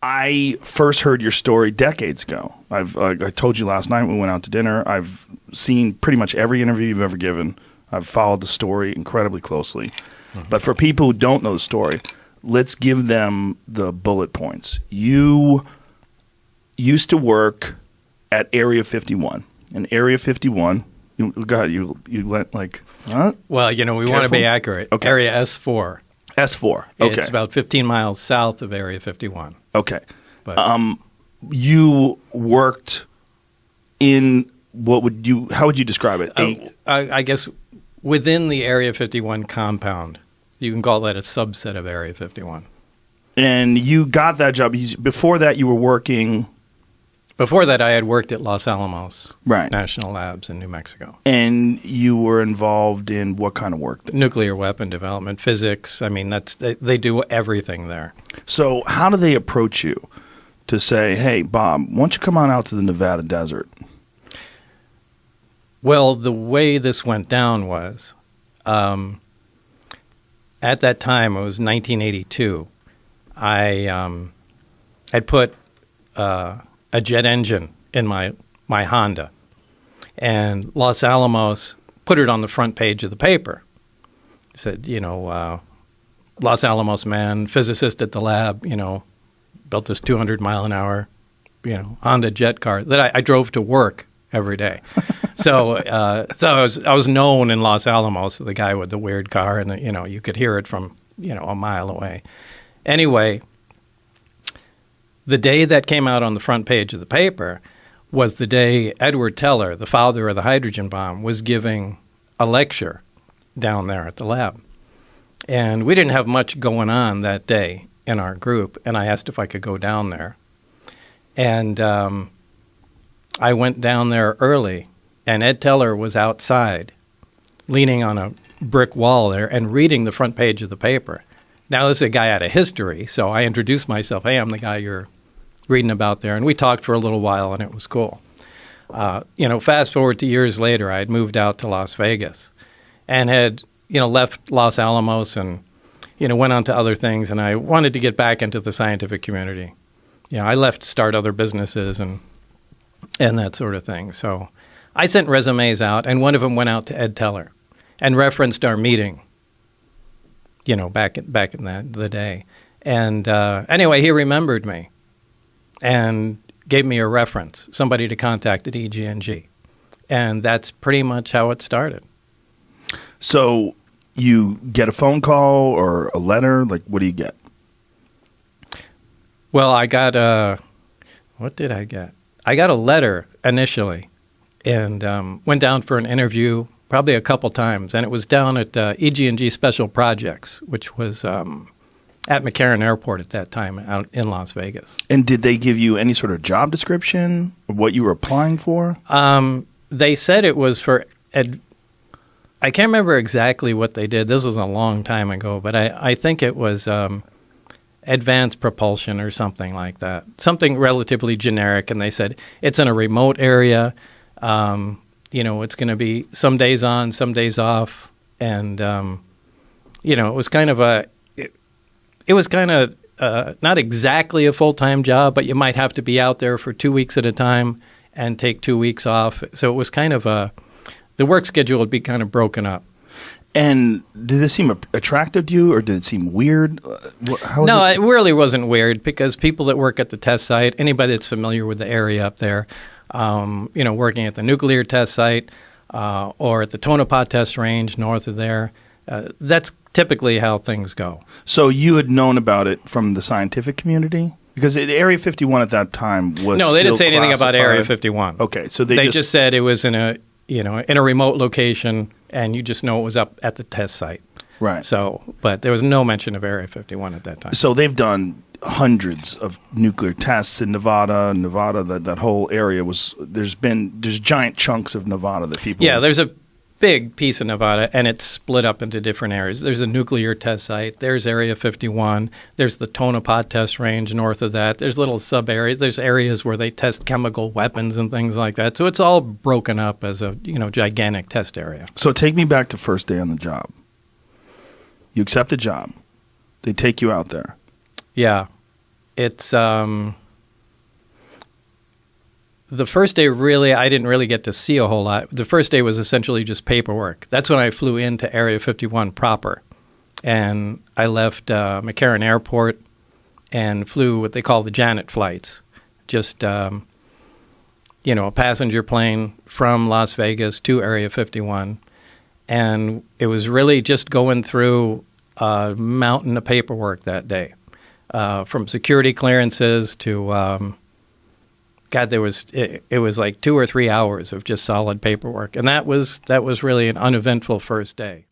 I first heard your story decades ago. I told you last night when we went out to dinner. I've seen pretty much every interview you've ever given. I've followed the story incredibly closely. Mm-hmm. But for people who don't know the story, let's give them the bullet points. You used to work at Area 51. And Area 51, you went like, huh? Well, we want to be accurate. Okay. Area S4. S4. Okay. It's about 15 miles south of Area 51. Okay. But, you worked in how would you describe it? I guess within the Area 51 compound. You can call that a subset of Area 51. And you got that job. Before that, you were working... Before that, I had worked at Los Alamos right. National Labs in New Mexico. And you were involved in what kind of work there? Nuclear weapon development, physics. I mean, they do everything there. So how do they approach you to say, hey, Bob, why don't you come on out to the Nevada desert? Well, the way this went down was, at that time, it was 1982, I had put a jet engine in my Honda, and Los Alamos put it on the front page of the paper. It said, Los Alamos man, physicist at the lab, built this 200-mile-an-hour, Honda jet car that I drove to work every day. So I was known in Los Alamos, the guy with the weird car, and you could hear it from a mile away. Anyway, the day that came out on the front page of the paper was the day Edward Teller, the father of the hydrogen bomb, was giving a lecture down there at the lab. And we didn't have much going on that day in our group, and I asked if I could go down there. And I went down there early, and Ed Teller was outside, leaning on a brick wall there and reading the front page of the paper. Now, this is a guy out of history, so I introduced myself. Hey, I'm the guy you're reading about there. And we talked for a little while, and it was cool. Fast forward to years later, I had moved out to Las Vegas and had, left Los Alamos and, went on to other things. And I wanted to get back into the scientific community. I left to start other businesses and that sort of thing. So I sent resumes out, and one of them went out to Ed Teller and referenced our meeting. Back in the day. And anyway, he remembered me and gave me a reference, somebody to contact at EG&G. And that's pretty much how it started. So you get a phone call or a letter? Like, what do you get? Well, I got what did I get? I got a letter initially and went down for an interview probably a couple times, and it was down at EG&G Special Projects, which was at McCarran Airport at that time out in Las Vegas. And did they give you any sort of job description of what you were applying for? They said it was for I can't remember exactly what they did. This was a long time ago, but I think it was advanced propulsion or something like that, something relatively generic. And they said it's in a remote area. It's going to be some days on, some days off. And, it was kind of it was kind of not exactly a full-time job, but you might have to be out there for 2 weeks at a time and take 2 weeks off. So it was kind of the work schedule would be kind of broken up. And did this seem attractive to you, or did it seem weird? No, it really wasn't weird, because people that work at the test site, anybody that's familiar with the area up there, working at the nuclear test site or at the Tonopah test range north of there, that's typically how things go. So you had known about it from the scientific community? Because Area 51 at that time was No, they didn't say anything classified. about Area 51. Okay, so they just said it was in a remote location, and you just know it was up at the test site. Right. So, but there was no mention of Area 51 at that time. So they've done hundreds of nuclear tests in Nevada. That whole area there's giant chunks of Nevada that people. Yeah, there's a big piece of Nevada, and it's split up into different areas. There's a nuclear test site. There's Area 51. There's the Tonopah test range north of that. There's little sub-areas. There's areas where they test chemical weapons and things like that. So it's all broken up as a gigantic test area. So take me back to first day on the job. You accept a job. They take you out there. Yeah. it's the first day, really, I didn't really get to see a whole lot. The first day was essentially just paperwork. That's when I flew into Area 51 proper. And I left McCarran Airport and flew what they call the Janet flights. Just, a passenger plane from Las Vegas to Area 51. And it was really just going through a mountain of paperwork that day, from security clearances to, it was like 2 or 3 hours of just solid paperwork. And that was really an uneventful first day.